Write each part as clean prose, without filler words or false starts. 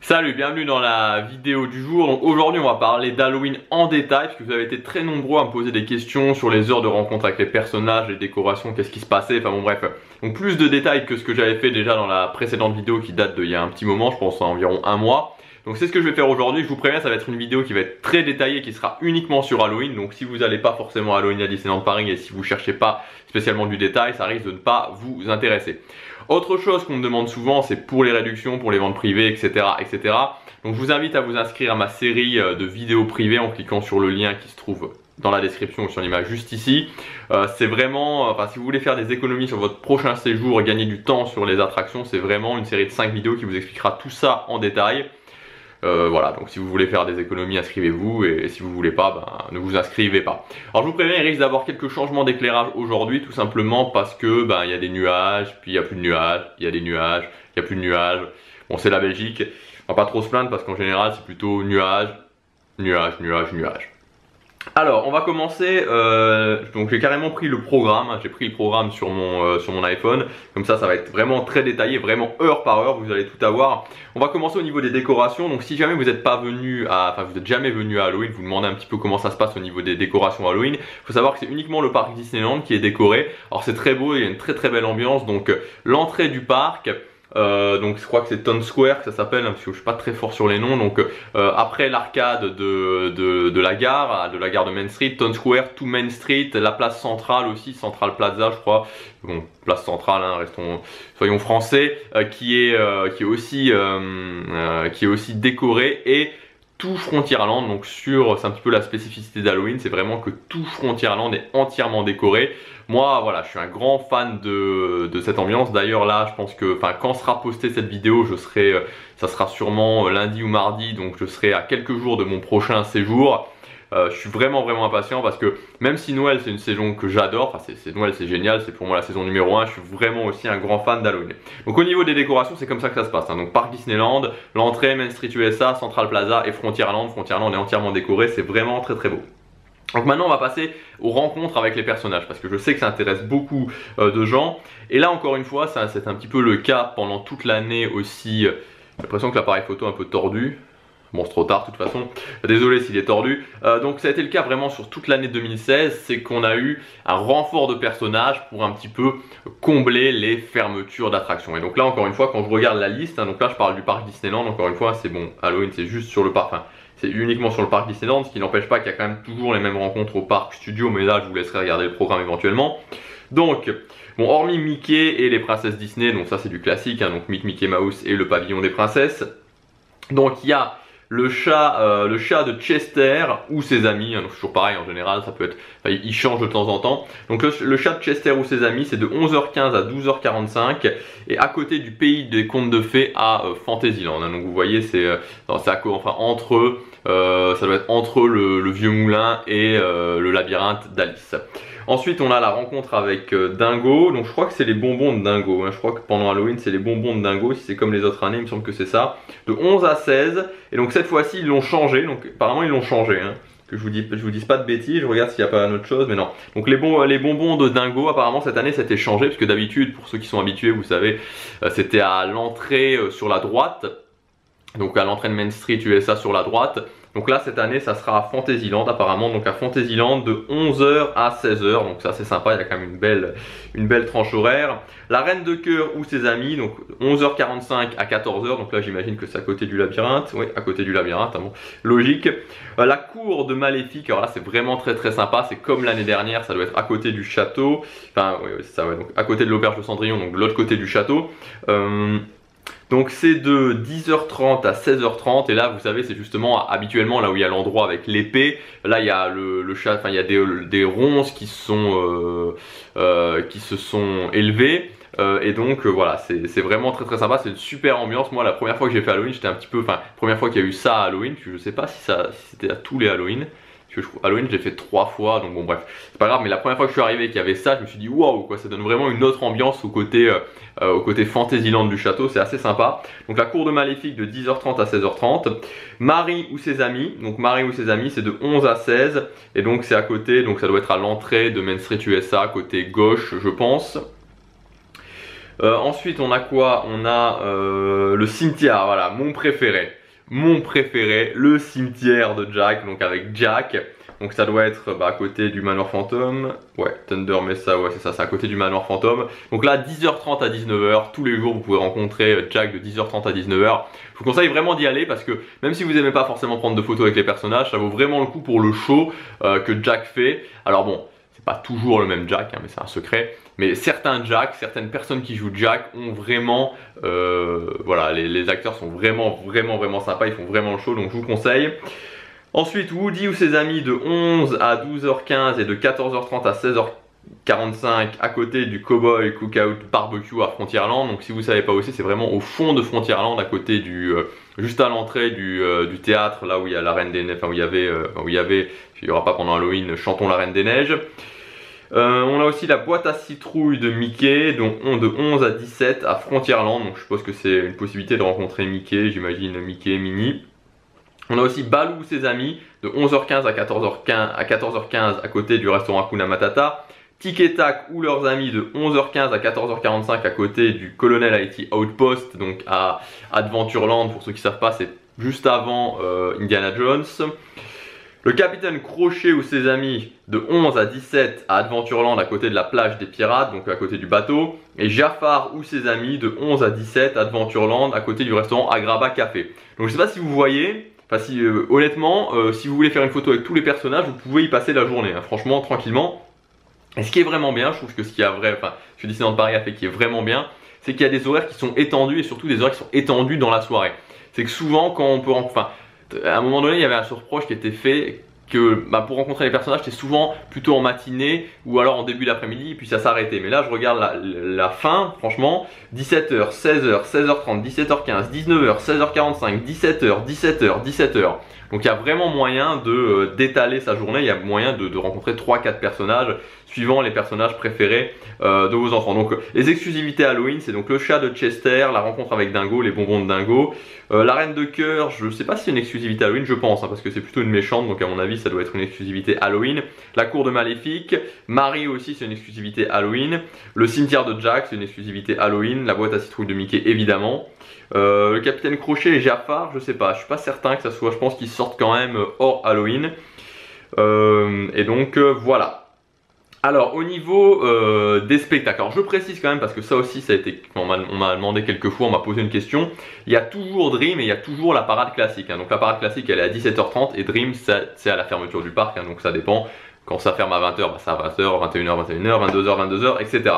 Salut, bienvenue dans la vidéo du jour. Donc aujourd'hui on va parler d'Halloween en détail parce que vous avez été très nombreux à me poser des questions sur les heures de rencontre avec les personnages, les décorations, qu'est-ce qui se passait, enfin bon bref. Donc plus de détails que ce que j'avais fait déjà dans la précédente vidéo qui date d'il y a un petit moment, je pense à environ un mois. Donc c'est ce que je vais faire aujourd'hui, je vous préviens, ça va être une vidéo qui va être très détaillée, qui sera uniquement sur Halloween. Donc si vous n'allez pas forcément à Halloween à Disneyland Paris et si vous cherchez pas spécialement du détail, ça risque de ne pas vous intéresser. Autre chose qu'on me demande souvent, c'est pour les réductions, pour les ventes privées, etc., etc. Donc je vous invite à vous inscrire à ma série de vidéos privées en cliquant sur le lien qui se trouve dans la description ou sur l'image juste ici. C'est vraiment, si vous voulez faire des économies sur votre prochain séjour et gagner du temps sur les attractions, c'est vraiment une série de 5 vidéos qui vous expliquera tout ça en détail. Voilà, donc si vous voulez faire des économies, inscrivez-vous, et si vous voulez pas, ne vous inscrivez pas. Alors je vous préviens, il risque d'avoir quelques changements d'éclairage aujourd'hui, tout simplement parce que il y a des nuages, puis il n'y a plus de nuages, il y a des nuages, il n'y a plus de nuages. Bon, c'est la Belgique, on va pas trop se plaindre parce qu'en général c'est plutôt nuages, nuages, nuages, nuages. Alors on va commencer, donc j'ai carrément pris le programme, j'ai pris le programme sur mon iPhone, comme ça va être vraiment très détaillé, vraiment heure par heure, vous allez tout avoir. On va commencer au niveau des décorations, donc si jamais vous n'êtes pas venu vous n'êtes jamais venu à Halloween, vous demandez un petit peu comment ça se passe au niveau des décorations Halloween. Il faut savoir que c'est uniquement le parc Disneyland qui est décoré, alors c'est très beau, il y a une très belle ambiance, donc l'entrée du parc. Donc je crois que c'est Town Square que ça s'appelle, parce que je suis pas très fort sur les noms. Donc après l'arcade de la gare de Main Street, Town Square, to Main Street, la place centrale aussi, Central Plaza je crois. Bon, place centrale, soyons français, qui est aussi décorée, et tout Frontierland. Donc c'est un petit peu la spécificité d'Halloween, c'est vraiment que tout Frontierland est entièrement décoré. Moi voilà, je suis un grand fan de cette ambiance. D'ailleurs là, je pense que quand sera postée cette vidéo, ça sera sûrement lundi ou mardi, donc je serai à quelques jours de mon prochain séjour. Je suis vraiment impatient parce que même si Noël c'est une saison que j'adore, Noël c'est génial, c'est pour moi la saison numéro 1, je suis vraiment aussi un grand fan d'Halloween. Donc au niveau des décorations, c'est comme ça que ça se passe, hein. Donc parc Disneyland, l'entrée Main Street USA, Central Plaza et Frontierland. Frontierland est entièrement décoré, c'est vraiment très beau. Donc maintenant on va passer aux rencontres avec les personnages parce que je sais que ça intéresse beaucoup de gens. Et là encore une fois, c'est un petit peu le cas pendant toute l'année aussi. J'ai l'impression que l'appareil photo est un peu tordu. Bon, c'est trop tard de toute façon, désolé s'il est tordu. Donc ça a été le cas vraiment sur toute l'année 2016, c'est qu'on a eu un renfort de personnages pour un petit peu combler les fermetures d'attractions. Et donc là encore une fois, quand je regarde la liste, donc là je parle du parc Disneyland, encore une fois c'est bon, Halloween c'est juste sur le parc, c'est uniquement sur le parc Disneyland, ce qui n'empêche pas qu'il y a quand même toujours les mêmes rencontres au parc Studio, mais là je vous laisserai regarder le programme éventuellement. Donc, bon, hormis Mickey et les princesses Disney, donc ça c'est du classique, hein, donc Mickey Mouse et le pavillon des princesses. Donc il y a le chat de Chester ou ses amis, hein, donc toujours pareil en général, ça peut être, il change de temps en temps. Donc le chat de Chester ou ses amis, c'est de 11h15 à 12h45 et à côté du pays des contes de fées à Fantasyland, hein. Donc vous voyez, ça doit être entre le vieux moulin et le labyrinthe d'Alice. Ensuite on a la rencontre avec Dingo, donc je crois que c'est les bonbons de Dingo, hein. Je crois que pendant Halloween c'est les bonbons de Dingo, si c'est comme les autres années il me semble que c'est ça, de 11 à 16, et donc cette fois-ci ils l'ont changé, donc apparemment ils l'ont changé, hein. Que je vous dise pas de bêtises, je regarde s'il n'y a pas une autre chose, mais non. Donc les bonbons de Dingo, apparemment cette année c'était changé, parce que d'habitude, pour ceux qui sont habitués, vous savez, c'était à l'entrée sur la droite, donc à l'entrée de Main Street USA sur la droite. Donc là cette année ça sera à Fantasyland apparemment, donc à Fantasyland de 11h à 16h, donc ça c'est sympa, il y a quand même une belle tranche horaire. La Reine de Cœur ou ses amis, donc 11h45 à 14h, donc là j'imagine que c'est à côté du labyrinthe, oui à côté du labyrinthe, hein, bon, logique. La cour de Maléfique, alors là c'est vraiment très sympa, c'est comme l'année dernière, ça doit être à côté du château, oui c'est ça, ouais, donc à côté de l'auberge de Cendrillon, donc de l'autre côté du château. Donc c'est de 10h30 à 16h30, et là vous savez c'est justement habituellement là où il y a l'endroit avec l'épée. Là il y a le chat, il y a des ronces qui se sont élevées. Et donc voilà, c'est vraiment très sympa, c'est une super ambiance. Moi la première fois que j'ai fait Halloween, j'étais un petit peu, première fois qu'il y a eu ça à Halloween, je sais pas si c'était à tous les Halloween. Halloween j'ai fait 3 fois, donc bon bref, c'est pas grave, mais la première fois que je suis arrivé et qu'il y avait ça, je me suis dit waouh quoi, ça donne vraiment une autre ambiance au côté Fantasyland du château, c'est assez sympa. Donc la cour de Maléfique de 10h30 à 16h30. Marie ou ses amis, donc Marie ou ses amis c'est de 11 à 16, et donc c'est à côté, donc ça doit être à l'entrée de Main Street USA, côté gauche je pense. Ensuite on a quoi? On a le cimetière, voilà, mon préféré. Mon préféré, le cimetière de Jack, donc avec Jack. Donc ça doit être à côté du manoir fantôme. Ouais, Thunder Mesa, ouais c'est ça, c'est à côté du manoir fantôme. Donc là 10h30 à 19h, tous les jours vous pouvez rencontrer Jack de 10h30 à 19h. Je vous conseille vraiment d'y aller parce que même si vous n'aimez pas forcément prendre de photos avec les personnages, ça vaut vraiment le coup pour le show que Jack fait. Alors bon, c'est pas toujours le même Jack, hein, mais c'est un secret. Mais certains Jack, certaines personnes qui jouent Jack ont vraiment, voilà, les acteurs sont vraiment sympas, ils font vraiment le show, donc je vous conseille. Ensuite, Woody ou ses amis de 11 à 12h15 et de 14h30 à 16h45 à côté du Cowboy Cookout Barbecue à Frontierland. Donc si vous ne savez pas aussi, c'est vraiment au fond de Frontierland, à côté du, juste à l'entrée du théâtre, là où il y a la Reine des Neiges, enfin où il y avait, il n'y aura pas pendant Halloween, Chantons la Reine des Neiges. On a aussi la boîte à citrouille de Mickey, donc de 11 à 17 à Frontierland. Donc je suppose que c'est une possibilité de rencontrer Mickey, j'imagine Mickey, Minnie. On a aussi Baloo ou ses amis de 11h15 à 14h15 à côté du restaurant Hakuna Matata. Tic et Tac ou leurs amis de 11h15 à 14h45 à côté du Colonel IT Outpost, donc à Adventureland. Pour ceux qui ne savent pas, c'est juste avant Indiana Jones. Le Capitaine Crochet ou ses amis de 11 à 17 à Adventureland à côté de la plage des pirates, donc à côté du bateau. Et Jafar ou ses amis de 11 à 17 à Adventureland à côté du restaurant Agrabah Café. Donc je sais pas si vous voyez, enfin si honnêtement, si vous voulez faire une photo avec tous les personnages, vous pouvez y passer la journée, hein, franchement, tranquillement. Et ce qui est vraiment bien, je trouve que ce que Disneyland Paris a fait qui est vraiment bien, c'est qu'il y a des horaires qui sont étendus et surtout des horaires qui sont étendus dans la soirée. C'est que souvent quand on peut, enfin, à un moment donné, il y avait un reproche qui était fait que pour rencontrer les personnages, c'était souvent plutôt en matinée ou alors en début d'après-midi et puis ça s'arrêtait. Mais là, je regarde la fin, franchement, 17h, 16h, 16h30, 17h15, 19h, 16h45, 17h, 17h, 17h. Donc il y a vraiment moyen d'étaler sa journée, il y a moyen de rencontrer 3-4 personnages suivant les personnages préférés de vos enfants. Donc les exclusivités Halloween, c'est donc le chat de Chester, la rencontre avec Dingo, les bonbons de Dingo, la reine de cœur, je sais pas si c'est une exclusivité Halloween, je pense, hein, parce que c'est plutôt une méchante, donc à mon avis ça doit être une exclusivité Halloween. La cour de Maléfique, Marie aussi c'est une exclusivité Halloween, le cimetière de Jack c'est une exclusivité Halloween, la boîte à citrouille de Mickey évidemment. Le Capitaine Crochet et Jafar, je sais pas, je suis pas certain que ça soit, je pense qu'ils sortent quand même hors Halloween. Et donc voilà. Alors au niveau des spectacles, alors je précise quand même parce que ça aussi ça a été, on m'a demandé quelques fois, on m'a posé une question. Il y a toujours Dream et il y a toujours la parade classique, hein. Donc la parade classique elle est à 17h30 et Dream c'est à la fermeture du parc, hein. Donc ça dépend, quand ça ferme à 20h, c'est à 20h, 21h, 21h, 22h, 22h, etc.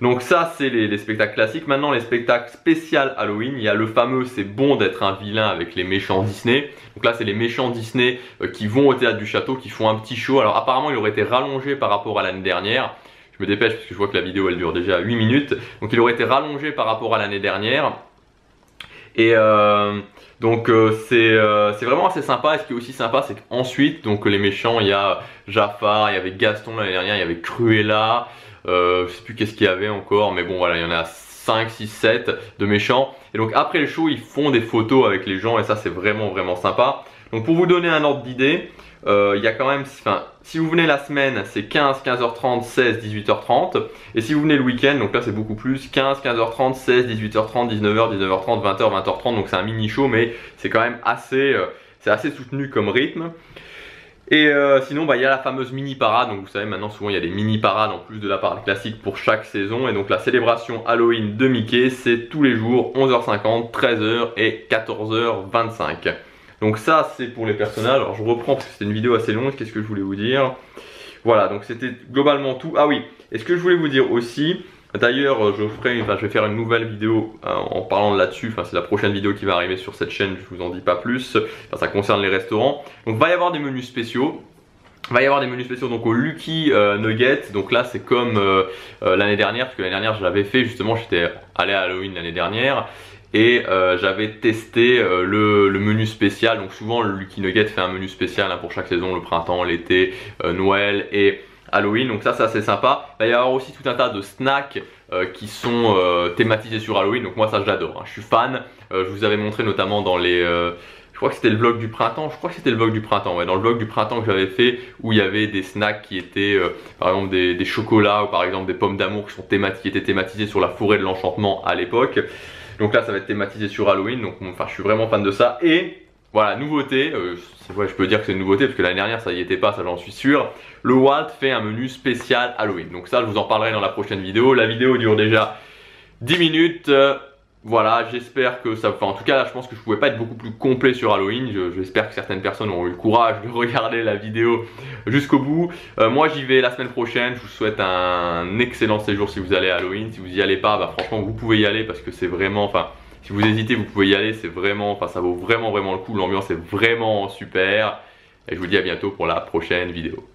Donc ça c'est les spectacles classiques. Maintenant les spectacles spéciaux Halloween, il y a le fameux c'est bon d'être un vilain avec les méchants Disney. Donc là c'est les méchants Disney qui vont au théâtre du château, qui font un petit show. Alors apparemment il aurait été rallongé par rapport à l'année dernière. Je me dépêche parce que je vois que la vidéo elle dure déjà 8 minutes. Donc il aurait été rallongé par rapport à l'année dernière. Et donc c'est vraiment assez sympa. Et ce qui est aussi sympa c'est qu'ensuite donc les méchants, il y a Jafar, il y avait Gaston l'année dernière, il y avait Cruella. Je sais plus qu'est-ce qu'il y avait encore, mais bon voilà, il y en a 5, 6, 7 de méchants. Et donc après le show, ils font des photos avec les gens et ça c'est vraiment sympa. Donc pour vous donner un ordre d'idée, il y a quand même, enfin, si vous venez la semaine, c'est 15, 15h30, 16, 18h30. Et si vous venez le week-end, donc là c'est beaucoup plus, 15, 15h30, 16, 18h30, 19h, 19h30, 20h, 20h30. Donc c'est un mini show, mais c'est quand même assez, c'est assez soutenu comme rythme. Et sinon il y a la fameuse mini parade, donc vous savez maintenant souvent il y a des mini parades en plus de la parade classique pour chaque saison. Et donc la célébration Halloween de Mickey c'est tous les jours 11h50, 13h et 14h25. Donc ça c'est pour les personnages. Alors je reprends parce que c'était une vidéo assez longue, qu'est-ce que je voulais vous dire. Voilà, donc c'était globalement tout. Ah oui, et ce que je voulais vous dire aussi, d'ailleurs je vais faire une nouvelle vidéo en parlant de là-dessus, enfin c'est la prochaine vidéo qui va arriver sur cette chaîne, je vous en dis pas plus, enfin, ça concerne les restaurants. Donc il va y avoir des menus spéciaux. Il va y avoir des menus spéciaux donc au Lucky Nugget. Donc là c'est comme l'année dernière, parce que l'année dernière je l'avais fait justement, j'étais allé à Halloween l'année dernière. Et j'avais testé le menu spécial. Donc souvent le Lucky Nugget fait un menu spécial hein, pour chaque saison, le printemps, l'été, Noël et Halloween. Donc ça c'est assez sympa. Il va y avoir aussi tout un tas de snacks qui sont thématisés sur Halloween. Donc moi ça j'adore, hein. Je suis fan. Je vous avais montré notamment dans les... je crois que c'était le vlog du printemps, ouais, dans le vlog du printemps que j'avais fait où il y avait des snacks qui étaient par exemple des chocolats ou par exemple des pommes d'amour qui étaient thématisées sur la forêt de l'enchantement à l'époque. Donc là ça va être thématisé sur Halloween, donc enfin je suis vraiment fan de ça. Et voilà, nouveauté, ouais, je peux dire que c'est une nouveauté parce que l'année dernière ça y était pas, ça j'en suis sûr. Le Walt fait un menu spécial Halloween, donc ça je vous en parlerai dans la prochaine vidéo. La vidéo dure déjà 10 minutes. Voilà, j'espère que ça... Enfin, en tout cas, là, je pense que je pouvais pas être beaucoup plus complet sur Halloween. J'espère que certaines personnes ont eu le courage de regarder la vidéo jusqu'au bout. Moi, j'y vais la semaine prochaine. Je vous souhaite un excellent séjour si vous allez à Halloween. Si vous y allez pas, bah, franchement, vous pouvez y aller parce que c'est vraiment... Enfin, si vous hésitez, vous pouvez y aller. C'est vraiment... Enfin, ça vaut vraiment le coup. L'ambiance est vraiment super. Et je vous dis à bientôt pour la prochaine vidéo.